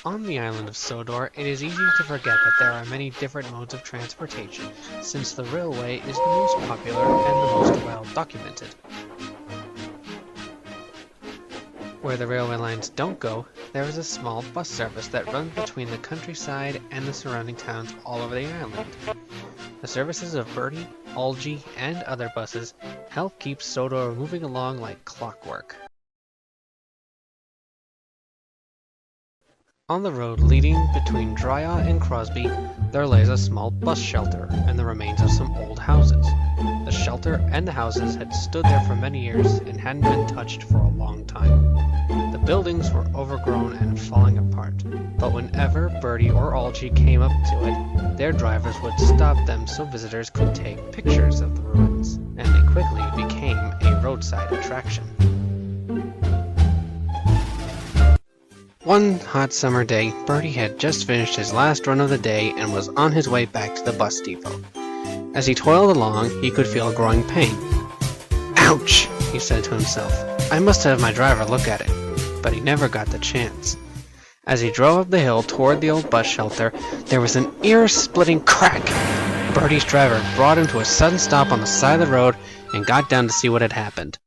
On the island of Sodor, it is easy to forget that there are many different modes of transportation, since the railway is the most popular and the most well documented. Where the railway lines don't go, there is a small bus service that runs between the countryside and the surrounding towns all over the island. The services of Bertie, Algy, and other buses help keep Sodor moving along like clockwork. On the road leading between Drya and Crosby, there lays a small bus shelter and the remains of some old houses. The shelter and the houses had stood there for many years and hadn't been touched for a long time. The buildings were overgrown and falling apart, but whenever Birdie or Algy came up to it, their drivers would stop them so visitors could take pictures of the ruins, and they quickly became a roadside attraction. One hot summer day, Birdie had just finished his last run of the day and was on his way back to the bus depot. As he toiled along, he could feel a growing pain. "Ouch!" he said to himself. "I must have my driver look at it." But he never got the chance. As he drove up the hill toward the old bus shelter, there was an ear-splitting crack. Birdie's driver brought him to a sudden stop on the side of the road and got down to see what had happened.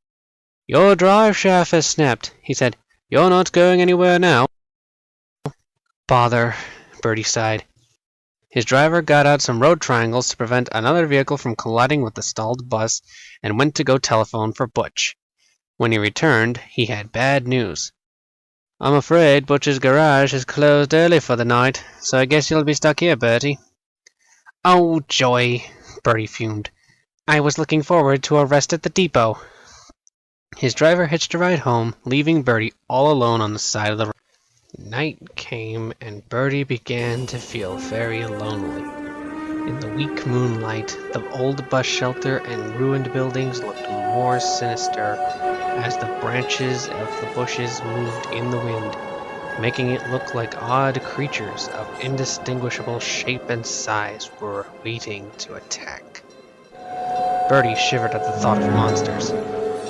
"Your drive shaft has snapped," he said. "You're not going anywhere now." "Bother," Birdie sighed. His driver got out some road triangles to prevent another vehicle from colliding with the stalled bus and went to go telephone for Butch. When he returned, he had bad news. "I'm afraid Butch's garage is closed early for the night, so I guess you'll be stuck here, Bertie." "Oh, joy," Birdie fumed. "I was looking forward to a rest at the depot." His driver hitched a ride home, leaving Birdie all alone on the side of the road. Night came, and Birdie began to feel very lonely. In the weak moonlight, the old bus shelter and ruined buildings looked more sinister as the branches of the bushes moved in the wind, making it look like odd creatures of indistinguishable shape and size were waiting to attack. Birdie shivered at the thought of monsters.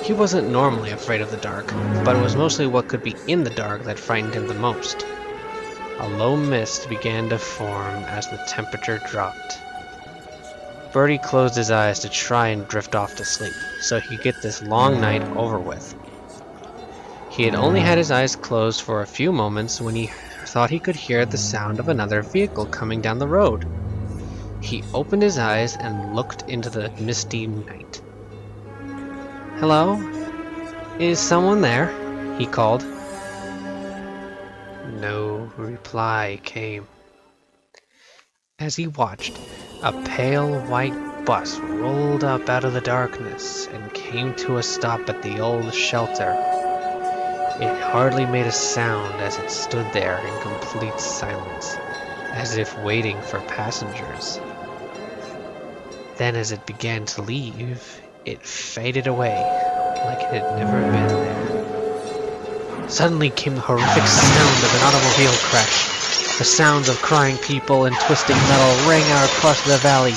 He wasn't normally afraid of the dark, but it was mostly what could be in the dark that frightened him the most. A low mist began to form as the temperature dropped. Birdie closed his eyes to try and drift off to sleep, so he could get this long night over with. He had only had his eyes closed for a few moments when he thought he could hear the sound of another vehicle coming down the road. He opened his eyes and looked into the misty night. "Hello? Is someone there?" he called. No reply came. As he watched, a pale white bus rolled up out of the darkness and came to a stop at the old shelter. It hardly made a sound as it stood there in complete silence, as if waiting for passengers. Then as it began to leave, it faded away, like it had never been there. Suddenly came the horrific sound of an automobile crash. The sounds of crying people and twisting metal rang out across the valley.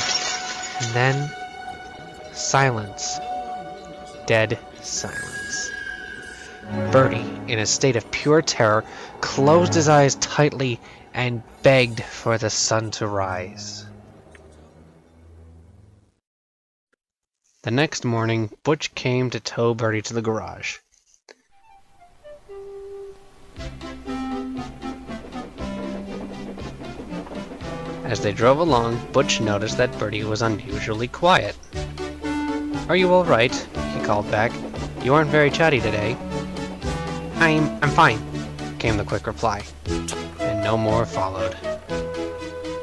And then, silence. Dead silence. Birdie, in a state of pure terror, closed his eyes tightly and begged for the sun to rise. The next morning, Butch came to tow Birdie to the garage. As they drove along, Butch noticed that Birdie was unusually quiet. "Are you all right?" he called back. "You aren't very chatty today." I'm fine," came the quick reply, and no more followed.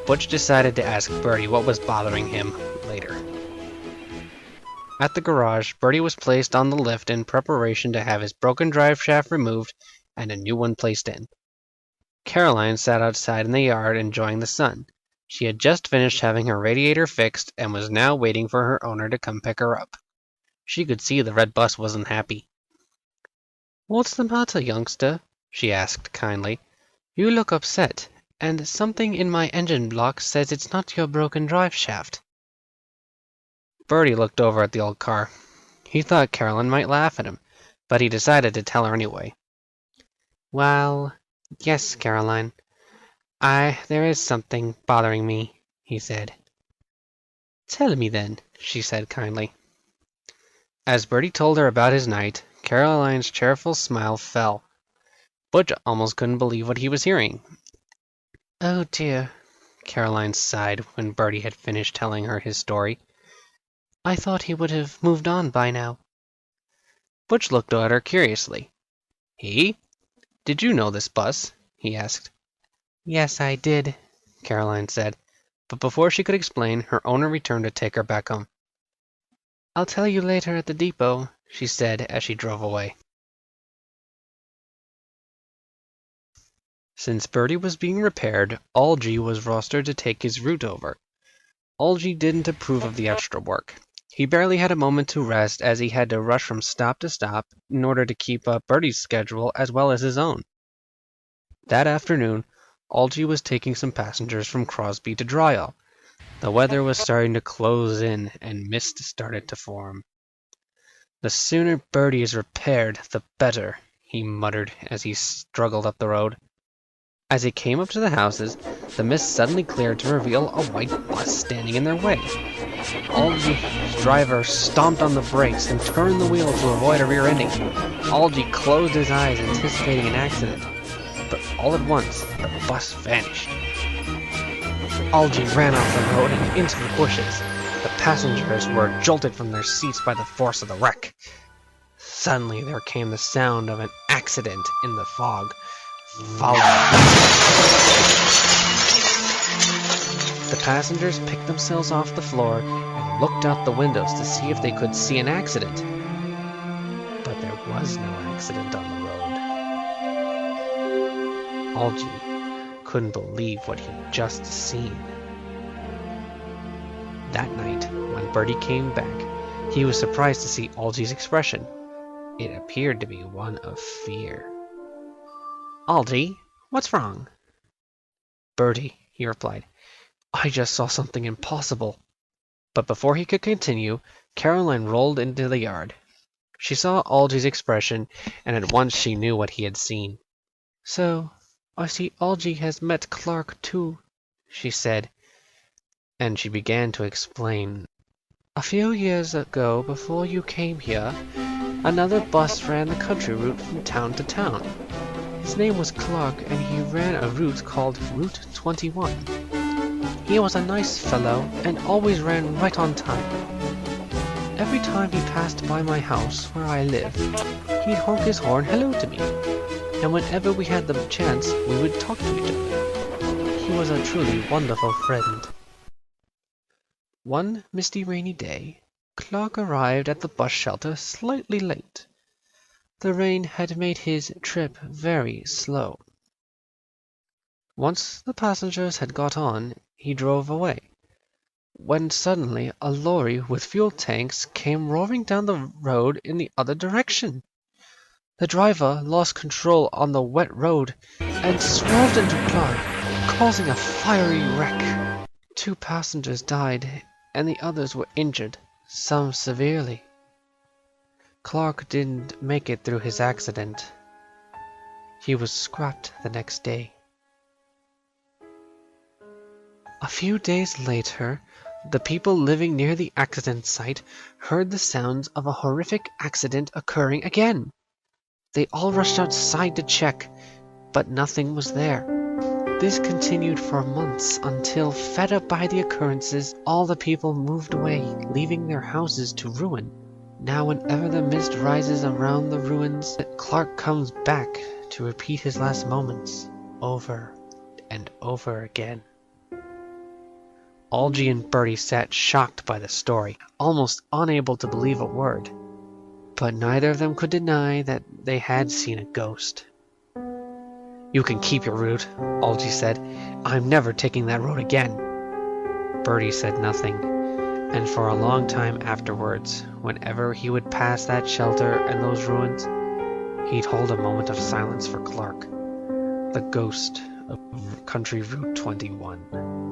Butch decided to ask Birdie what was bothering him later. At the garage, Birdie was placed on the lift in preparation to have his broken drive shaft removed and a new one placed in. Caroline sat outside in the yard enjoying the sun. She had just finished having her radiator fixed and was now waiting for her owner to come pick her up. She could see the red bus wasn't happy. "What's the matter, youngster?" she asked kindly. "You look upset, and something in my engine block says it's not your broken drive shaft." Birdie looked over at the old car. He thought Caroline might laugh at him, but he decided to tell her anyway. "Well, Yes, Caroline. There is something bothering me, he said. Tell me then, she said kindly. As Bertie told her about his night, Caroline's cheerful smile fell. Butch almost couldn't believe what he was hearing. Oh dear, Caroline sighed when Bertie had finished telling her his story. I thought he would have moved on by now. Butch looked at her curiously. He? Did you know this bus? He asked. Yes, I did, Caroline said, but before she could explain, her owner returned to take her back home. I'll tell you later at the depot, she said as she drove away. Since Birdie was being repaired, Algy was rostered to take his route over. Algy didn't approve of the extra work. He barely had a moment to rest as he had to rush from stop to stop in order to keep up Birdie's schedule as well as his own. That afternoon, Algy was taking some passengers from Crosby to Dryall. The weather was starting to close in and mist started to form. The sooner Birdie is repaired, the better, he muttered as he struggled up the road. As he came up to the houses, the mist suddenly cleared to reveal a white bus standing in their way. Algy's driver stomped on the brakes and turned the wheel to avoid a rear ending. Algy closed his eyes, anticipating an accident. But all at once, the bus vanished. Algy ran off the road and into the bushes. The passengers were jolted from their seats by the force of the wreck. Suddenly there came the sound of an accident in the fog. The passengers picked themselves off the floor and looked out the windows to see if they could see an accident. But there was no accident on the road. Algy couldn't believe what he'd just seen. That night, when Birdie came back, he was surprised to see Algy's expression. It appeared to be one of fear. Algy, what's wrong? Birdie, he replied. I just saw something impossible. But before he could continue, Caroline rolled into the yard. She saw Algy's expression, and at once she knew what he had seen. So, I see Algy has met Clark too, she said, and she began to explain. A few years ago, before you came here, another bus ran the country route from town to town. His name was Clark, and he ran a route called Route 21. He was a nice fellow, and always ran right on time. Every time he passed by my house, where I live, he'd honk his horn hello to me, and whenever we had the chance, we would talk to each other. He was a truly wonderful friend. One misty rainy day, Clark arrived at the bus shelter slightly late. The rain had made his trip very slow. Once the passengers had got on, he drove away, when suddenly a lorry with fuel tanks came roaring down the road in the other direction. The driver lost control on the wet road and swerved into Clark, causing a fiery wreck. 2 passengers died, and the others were injured, some severely. Clark didn't make it through his accident. He was scrapped the next day. A few days later, the people living near the accident site heard the sounds of a horrific accident occurring again. They all rushed outside to check, but nothing was there. This continued for months until, fed up by the occurrences, all the people moved away, leaving their houses to ruin. Now whenever the mist rises around the ruins, Clark comes back to repeat his last moments over and over again. Algy and Birdie sat shocked by the story, almost unable to believe a word. But neither of them could deny that they had seen a ghost. You can keep your route, Algy said. I'm never taking that road again. Birdie said nothing, and for a long time afterwards, whenever he would pass that shelter and those ruins, he'd hold a moment of silence for Clark, the ghost of Country Route 21.